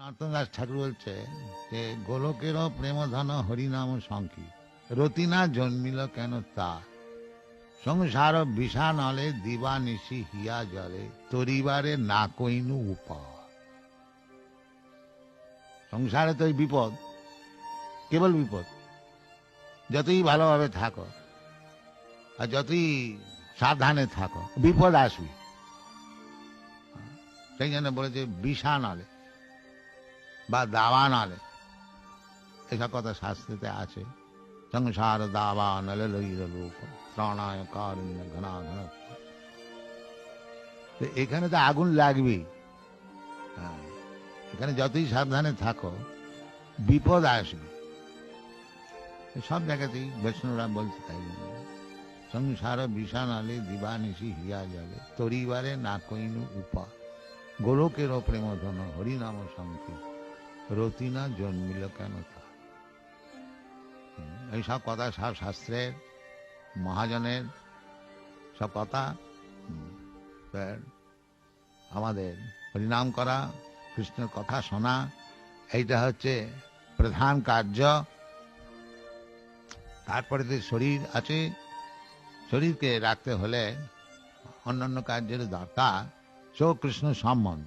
নর্তন দাস ঠাকুর বলছে যে গোলকেরও প্রেমধন হরিনাম সংকি রতিনা জন্মিল কেন তার সংসার বিষানলে দিবা নিশি হিয়া জলে তরিবারে না কইনু উপায়। সংসারে তো এই বিপদ, কেবল বিপদ। যতই ভালোভাবে থাকো আর যতই সাবধানে থাকো বিপদ আসবে। সেই জন্য বলেছে বিষানলে বা দাবানলে, এসব কথা শাস্ত্রতে আছে। সংসার দাবানলে লইল লোক প্রাণায় কারণ্য ঘনা ঘন। তো এখানে তো আগুন লাগবেই। এখানে যতই সাবধানে থাকো বিপদ আসবে। সব জায়গাতেই বৈষ্ণবরা বলছে তাই সংসার বিষানালে দিবানিশি হিয়া জলে তরিবারে না কইনু উপা গোলকেরও প্রেমধন হরিনাম সংকি রতিনা জন্মিল কেন তা। এইসব কথা সব শাস্ত্রের মহাজনের সব কথা। আমাদের হরিনাম করা, কৃষ্ণের কথা শোনা, এইটা হচ্ছে প্রধান কার্য। তারপরে যে শরীর আছে, শরীরকে রাখতে হলে অন্যান্য কার্যের দরকার। সো কৃষ্ণ সম্বন্ধ